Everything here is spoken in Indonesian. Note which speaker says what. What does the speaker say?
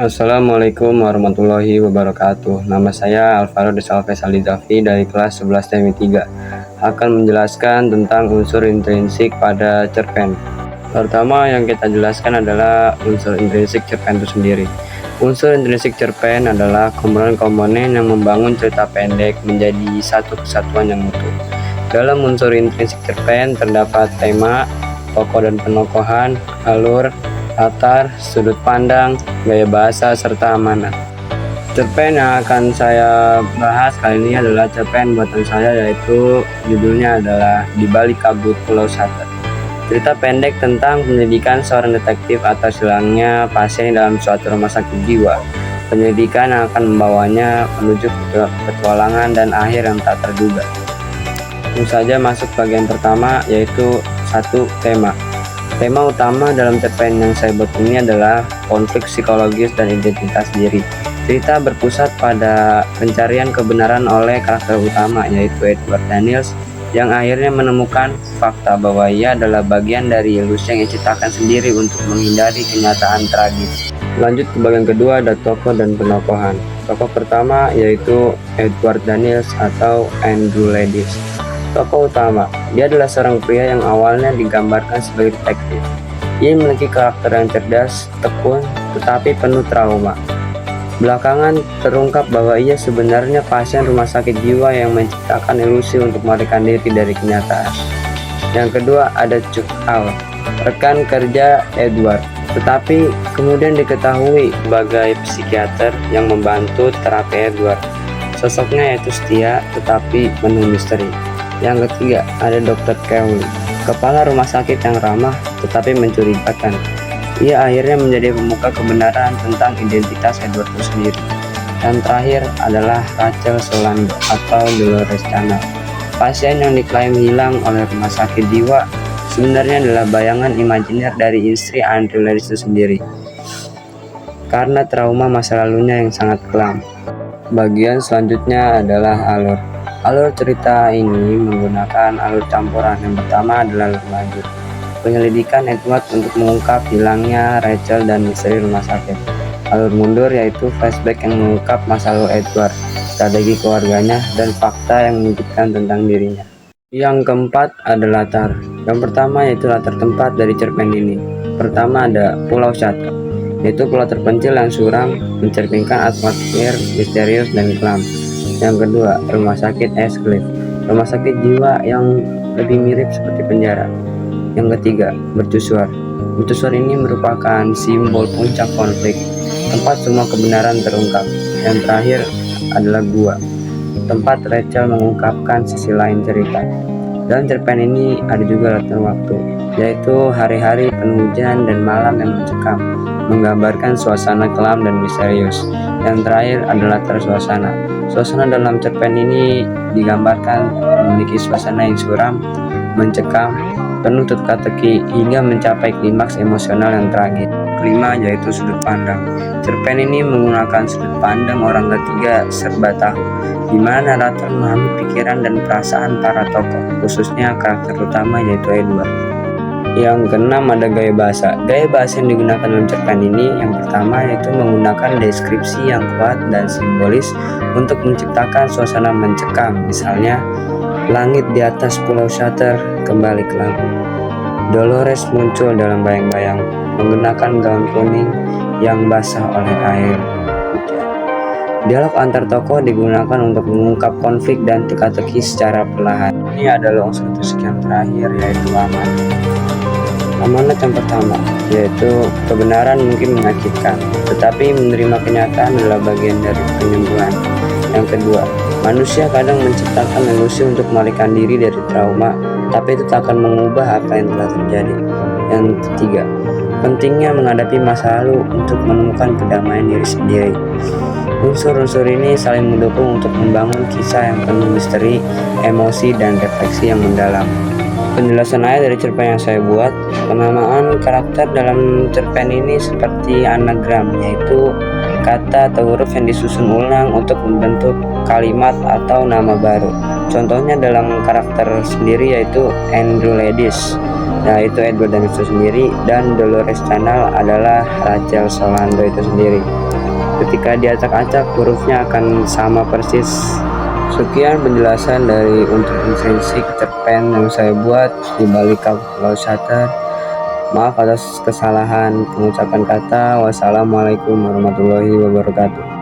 Speaker 1: Assalamualaikum warahmatullahi wabarakatuh. Nama saya Alvaro de Salves Alizafi dari kelas 11 TMI 3 akan menjelaskan tentang unsur intrinsik pada cerpen. Pertama yang kita jelaskan adalah unsur intrinsik cerpen itu sendiri. Unsur intrinsik cerpen adalah komponen-komponen yang membangun cerita pendek menjadi satu kesatuan yang utuh. Dalam unsur intrinsik cerpen terdapat tema, tokoh dan penokohan, alur, latar, sudut pandang, gaya bahasa, serta amanat. Cerpen yang akan saya bahas kali ini adalah cerpen buatan saya, yaitu judulnya adalah Di Balik Kabut Pulau Shutter. Cerita pendek tentang penyelidikan seorang detektif atas hilangnya pasien dalam suatu rumah sakit jiwa. Penyelidikan yang akan membawanya menuju petualangan dan akhir yang tak terduga. Langsung saja masuk bagian pertama, yaitu satu tema. Tema utama dalam cerpen yang saya buat ini adalah konflik psikologis dan identitas diri. Cerita berpusat pada pencarian kebenaran oleh karakter utama, yaitu Edward Daniels, yang akhirnya menemukan fakta bahwa ia adalah bagian dari ilusi yang diciptakan sendiri untuk menghindari kenyataan tragis. Lanjut ke bagian kedua, ada tokoh dan penokohan. Tokoh pertama yaitu Edward Daniels atau Andrew Ladis. Tokoh utama, dia adalah seorang pria yang awalnya digambarkan sebagai detektif. Ia memiliki karakter yang cerdas, tekun, tetapi penuh trauma. Belakangan terungkap bahwa ia sebenarnya pasien rumah sakit jiwa yang menciptakan ilusi untuk melarikan diri dari kenyataan. Yang kedua ada Chuck Al, rekan kerja Edward, tetapi kemudian diketahui sebagai psikiater yang membantu terapi Edward. Sosoknya yaitu setia, tetapi penuh misteri. Yang ketiga ada Dr. Kelly, kepala rumah sakit yang ramah tetapi mencurigakan. Ia akhirnya menjadi pemuka kebenaran tentang identitas Edward itu sendiri. Dan terakhir adalah Rachel Solando atau Dolores Canal, pasien yang diklaim hilang oleh rumah sakit jiwa, sebenarnya adalah bayangan imajiner dari istri Andrew Ladis itu sendiri karena trauma masa lalunya yang sangat kelam. Bagian selanjutnya adalah alur. Alur cerita ini menggunakan alur campuran. Yang pertama adalah alur lanjut, penyelidikan Edward untuk mengungkap hilangnya Rachel dan misteri rumah sakit. Alur mundur yaitu flashback yang mengungkap masa lalu Edward, strategi keluarganya, dan fakta yang menunjukkan tentang dirinya. Yang keempat ada latar. Yang pertama yaitu latar tempat dari cerpen ini. Pertama ada Pulau Shutter, yaitu pulau terpencil yang suram, mencerminkan atmosfer misterius dan kelam. Yang kedua, rumah sakit Ashcliffe, rumah sakit jiwa yang lebih mirip seperti penjara. Yang ketiga, mercusuar. Mercusuar ini merupakan simbol puncak konflik, tempat semua kebenaran terungkap. Yang terakhir adalah gua, tempat Rachel mengungkapkan sisi lain cerita. Dalam cerpen ini ada juga latar waktu, yaitu hari-hari penuh hujan dan malam yang mencekam, menggambarkan suasana kelam dan misterius. Yang terakhir adalah latar suasana. Suasana dalam cerpen ini digambarkan memiliki suasana yang suram, mencekam, penuh teka-teki hingga mencapai klimaks emosional yang tragis. Kelima yaitu sudut pandang. Cerpen ini menggunakan sudut pandang orang ketiga serba tahu, di mana narrator memahami pikiran dan perasaan para tokoh, khususnya karakter utama yaitu Edward. Yang keenam ada gaya bahasa. Gaya bahasa yang digunakan dalam cerpen ini yang pertama yaitu menggunakan deskripsi yang kuat dan simbolis untuk menciptakan suasana mencekam. Misalnya, langit di atas Pulau Shutter kembali kelam. Dolores muncul dalam bayang-bayang menggunakan gaun kuning yang basah oleh air hujan. Dialog antar tokoh digunakan untuk mengungkap konflik dan teka-teki secara perlahan. Ini adalah unsur yang terakhir yaitu amanat. Amanat yang pertama yaitu kebenaran mungkin menyakitkan, tetapi menerima kenyataan adalah bagian dari penyembuhan. Yang kedua, manusia kadang menciptakan ilusi untuk melarikan diri dari trauma, tapi itu tak akan mengubah apa yang telah terjadi. Yang ketiga, pentingnya menghadapi masa lalu untuk menemukan kedamaian diri sendiri. Unsur-unsur ini saling mendukung untuk membangun kisah yang penuh misteri, emosi, dan refleksi yang mendalam. Penjelasan akhir dari cerpen yang saya buat, penamaan karakter dalam cerpen ini seperti anagram, yaitu kata atau huruf yang disusun ulang untuk membentuk kalimat atau nama baru. Contohnya dalam karakter sendiri yaitu Andrew Ledis, yaitu Edward dan itu sendiri, dan Dolores Canal adalah Rachel Solando itu sendiri. Ketika diacak-acak hurufnya akan sama persis. Sekian penjelasan dari unsur intrinsik cerpen yang saya buat di balik Kalau Shutter. Maaf atas kesalahan pengucapan kata. Wassalamualaikum warahmatullahi wabarakatuh.